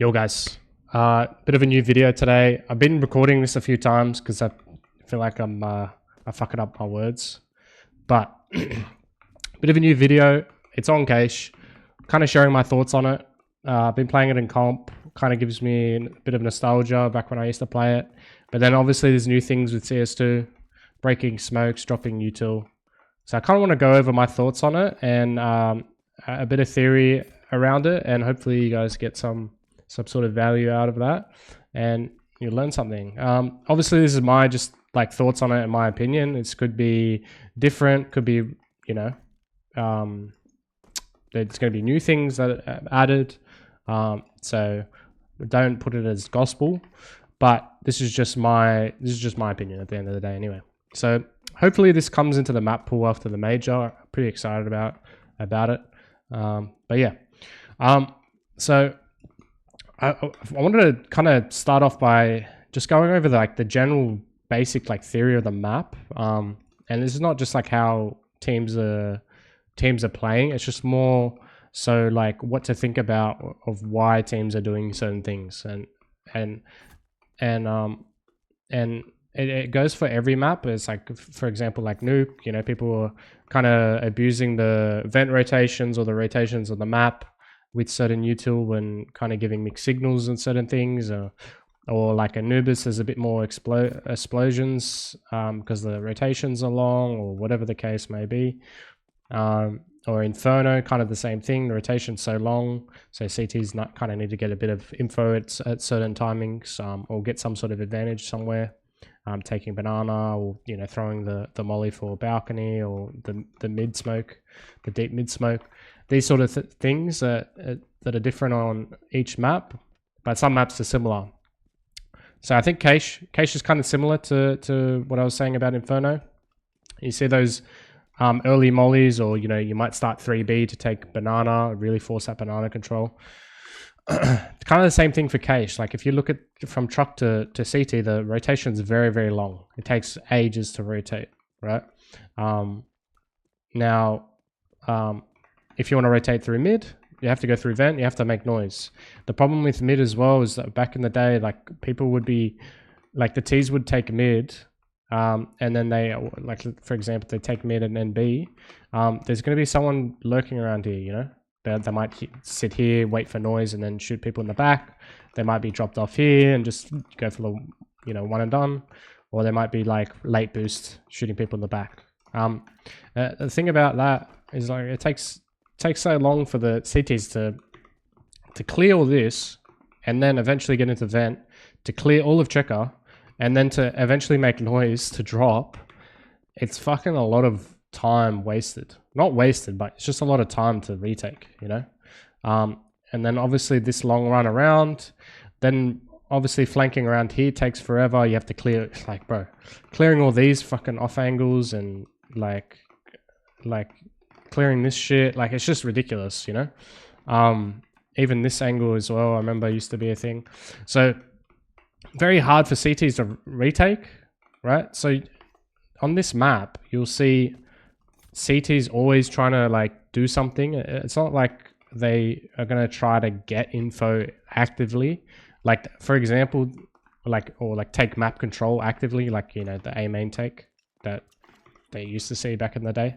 Yo guys, bit of a new video today. I've been recording this a few times because I feel like I'm fucking up my words. But bit of a new video. It's on Cache. Kind of sharing my thoughts on it. I've been playing it in comp. Kind of gives me a bit of nostalgia back when I used to play it. But then obviously there's new things with CS2, breaking smokes, dropping util. So I kind of want to go over my thoughts on it and a bit of theory around it, and hopefully you guys get some sort of value out of that and you learn something. Obviously this is my just like thoughts on it and my opinion. It could be different, could be, you know, there's going to be new things that are added. So don't put it as gospel, but this is just my opinion at the end of the day anyway. So hopefully this comes into the map pool after the major. I'm pretty excited about it. But yeah, so I wanted to kind of start off by just going over the general basic like theory of the map. And this is not just like how teams are playing. It's just more so like what to think about of why teams are doing certain things, and it goes for every map. It's like, for example, like Nuke, you know, people are kind of abusing the vent rotations or the rotations on the map with certain util when kind of giving mixed signals and certain things, or like Anubis has a bit more explosions because the rotations are long, or whatever the case may be. Or Inferno, kind of the same thing. The rotation's so long, so CTs kind of need to get a bit of info at certain timings, or get some sort of advantage somewhere. Taking banana, or you know, throwing the molly for balcony, or the mid smoke, the deep mid smoke. These sort of things that are different on each map, but some maps are similar. So I think Cache is kind of similar to what I was saying about Inferno. You see those early mollies, or you know, you might start 3B to take banana, really force that banana control. Kind of the same thing for Cache. Like if you look at from truck to CT, the rotation is very, very long. It takes ages to rotate, right? Now, if you want to rotate through mid, you have to go through vent, you have to make noise. The problem with mid as well is that back in the day, like people would be, like the T's would take mid, and then they, like for example, they take mid and then B. There's going to be someone lurking around here, you know? They might sit here, wait for noise, and then shoot people in the back. They might be dropped off here and just go for the, you know, one and done. Or they might be like late boost, shooting people in the back. The thing about that is like it takes so long for the CTs to clear all this, and then eventually get into vent, to clear all of checker, and then to eventually make noise to drop. It's fucking a lot of time wasted. Not wasted, but it's just a lot of time to retake, you know? And then obviously this long run around, then obviously flanking around here takes forever. You have to clear, like, bro, clearing all these fucking off angles and like clearing this shit, like it's just ridiculous, you know? Even this angle as well, I remember used to be a thing. So very hard for CTs to retake, right? So on this map, you'll see CT's always trying to like do something. It's not like they are going to try to get info actively. Like for example, like take map control actively, like, you know, the A main take that they used to see back in the day,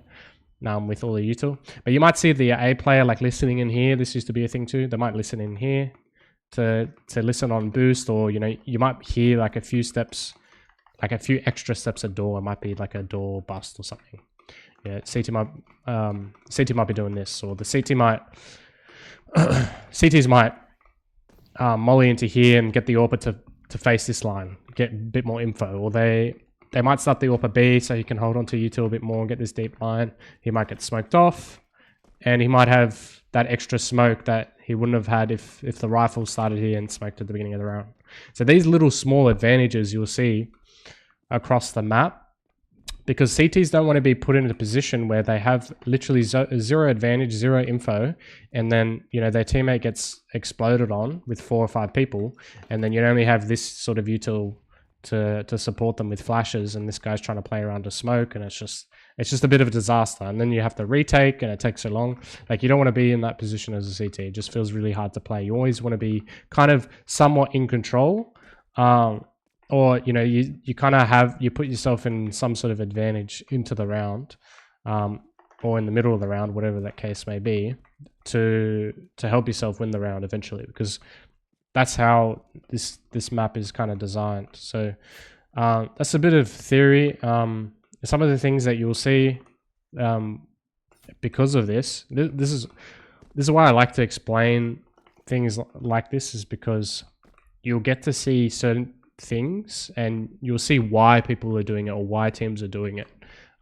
with all the util. But you might see the A player like listening in here. This used to be a thing too. They might listen in here to listen on boost, or you know, you might hear like a few steps, like a few extra steps at door. It might be like a door bust or something. Yeah, CT might be doing this, or the CT might CTs might molly into here and get the AWPer to face this line, get a bit more info, or they might start the AWPer B so he can hold on to util a bit more and get this deep line. He might get smoked off, and he might have that extra smoke that he wouldn't have had if the rifle started here and smoked at the beginning of the round. So these little small advantages you'll see across the map, because CTs don't want to be put in a position where they have literally zero advantage, zero info, and then, you know, their teammate gets exploded on with 4 or 5 people, and then you only have this sort of util to support them with flashes, and this guy's trying to play around a smoke, and it's just it's just a bit of a disaster. And then you have to retake, and it takes so long. Like, you don't want to be in that position as a CT. It just feels really hard to play. You always want to be kind of somewhat in control, or you know, you kind of have, you put yourself in some sort of advantage into the round, or in the middle of the round, whatever that case may be, to help yourself win the round eventually, because that's how this map is kind of designed. So that's a bit of theory. Some of the things that you'll see because of this is why I like to explain things like this, is because you'll get to see certain things and you'll see why people are doing it or why teams are doing it.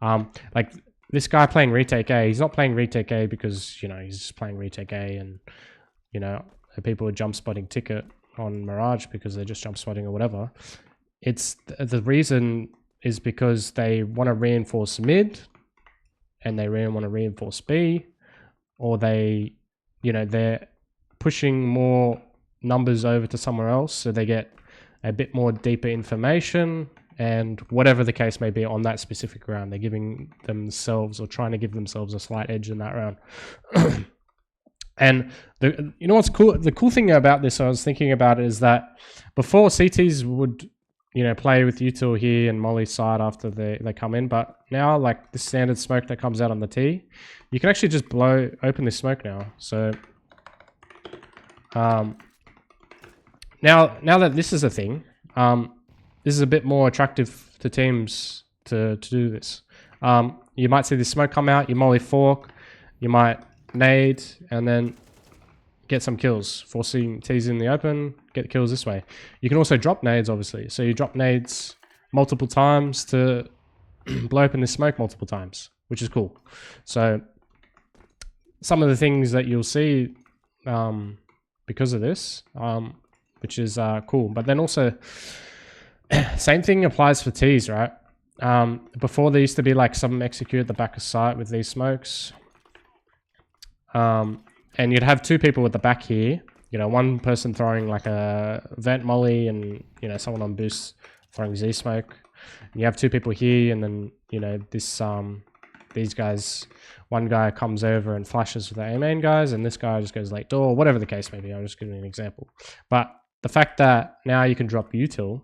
Like this guy playing retake A, he's not playing retake A because, you know, he's just playing retake A and, you know, people are jump spotting ticket on Mirage because they're just jump spotting or whatever. It's the reason is because they want to reinforce mid and they really want to reinforce B, or they, you know, they're pushing more numbers over to somewhere else so they get a bit more deeper information, and whatever the case may be on that specific round, they're giving themselves or trying to give themselves a slight edge in that round. And you know what's cool? The cool thing about this, I was thinking about it, is that before CTs would, you know, play with util here and Molly side after they come in, but now like the standard smoke that comes out on the T, you can actually just open this smoke now. So now that this is a thing, this is a bit more attractive to teams to do this. You might see this smoke come out, you Molly fork, you might nade, and then get some kills, forcing T's in the open, get kills this way. You can also drop nades, obviously. So you drop nades multiple times to blow open this smoke multiple times, which is cool. So some of the things that you'll see because of this, which is cool. But then also, same thing applies for T's, right? Before there used to be like some execute at the back of site with these smokes. And you'd have two people at the back here, you know, one person throwing like a vent molly and, you know, someone on boost throwing Z smoke. And you have two people here, and then, you know, these guys, one guy comes over and flashes with the A main guys, and this guy just goes late door, whatever the case may be. I'm just giving you an example. But the fact that now you can drop util,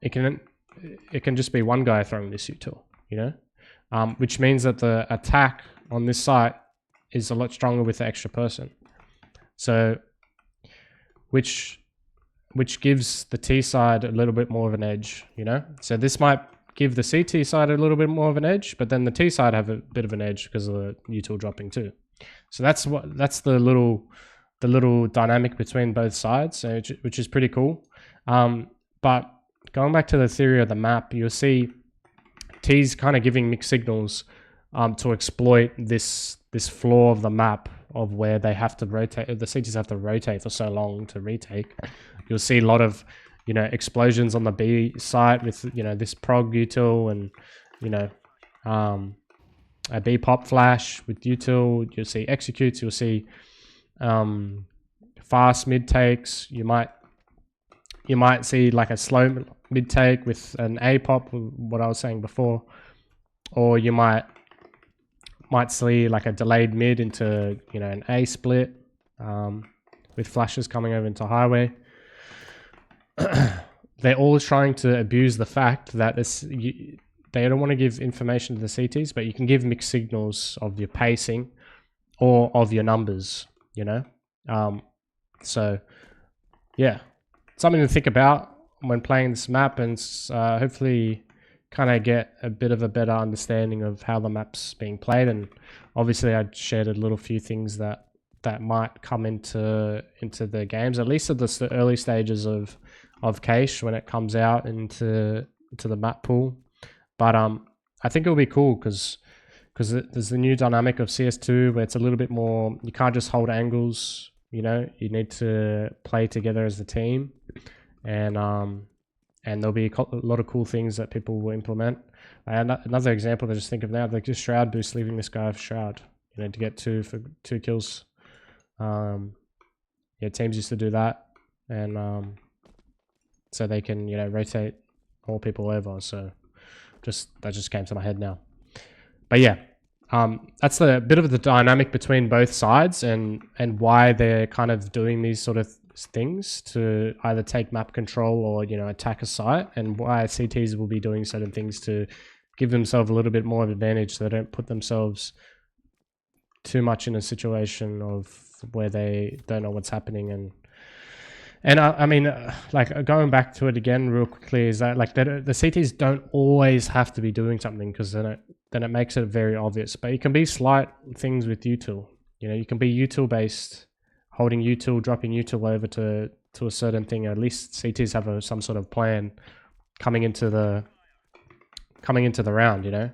it can just be one guy throwing this util, you know, which means that the attack on this site is a lot stronger with the extra person. So, which gives the T side a little bit more of an edge, you know? So this might give the CT side a little bit more of an edge, but then the T side have a bit of an edge because of the util dropping too. So that's the little dynamic between both sides, which is pretty cool. But going back to the theory of the map, you'll see T's kind of giving mixed signals to exploit this flaw of the map of where they have to rotate, the CTs have to rotate for so long to retake. You'll see a lot of, you know, explosions on the B site with, you know, this prog util and, you know, a B pop flash with util. You'll see executes, you'll see fast mid takes. You might see like a slow mid take with an A pop, what I was saying before, or you might see like a delayed mid into, you know, an A split with flashes coming over into highway. They're all trying to abuse the fact that they don't want to give information to the CTs, but you can give mixed signals of your pacing or of your numbers, you know. So yeah, something to think about when playing this map, and hopefully kind of get a bit of a better understanding of how the map's being played. And obviously I shared a little few things that might come into the games, at least at the early stages of Cache when it comes out into the map pool. But I think it'll be cool because there's the new dynamic of CS2 where it's a little bit more, you can't just hold angles, you know, you need to play together as a team. And there'll be a lot of cool things that people will implement. And another example I just think of now, like just Shroud boost, leaving this guy of Shroud, you know, to get two kills. Yeah, teams used to do that, and so they can, you know, rotate more people over. So that just came to my head now. But yeah, that's a bit of the dynamic between both sides, and why they're kind of doing these sort of things to either take map control or, you know, attack a site, and why CTs will be doing certain things to give themselves a little bit more of an advantage, so they don't put themselves too much in a situation of where they don't know what's happening. And I mean, like, going back to it again real quickly, is that like the CTs don't always have to be doing something, because then it makes it very obvious. But it can be slight things with util. You know, you can be util based, holding util, dropping util over to a certain thing. At least CTs have some sort of plan coming into the round. You know,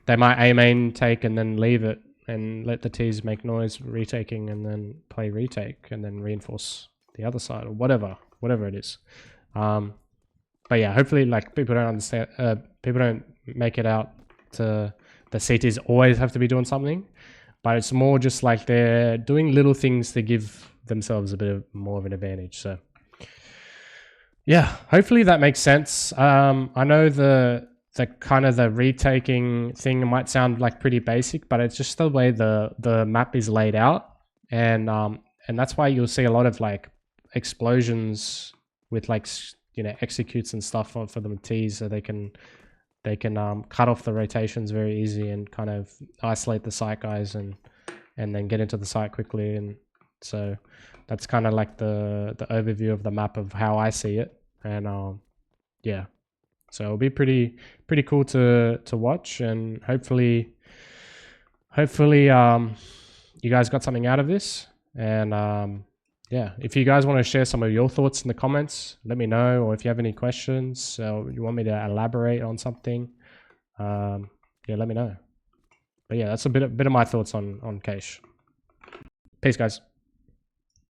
they might A main take and then leave it, and let the T's make noise retaking, and then play retake, and then reinforce the other side, or whatever it is. But yeah, hopefully, like, people don't understand, people don't make it out to the CTs always have to be doing something, but it's more just like they're doing little things to give themselves a bit more of an advantage. So yeah, hopefully that makes sense. I know the kind of the retaking thing might sound like pretty basic, but it's just the way the map is laid out, and that's why you'll see a lot of like explosions with, like, you know, executes and stuff for the T's, so they can cut off the rotations very easy and kind of isolate the site guys and then get into the site quickly. And so that's kind of like the overview of the map of how I see it. And yeah, so it'll be pretty cool to watch, and hopefully you guys got something out of this. And yeah, if you guys want to share some of your thoughts in the comments, let me know. Or if you have any questions, or you want me to elaborate on something, yeah, let me know. But yeah, that's a bit of my thoughts on Cache. Peace, guys.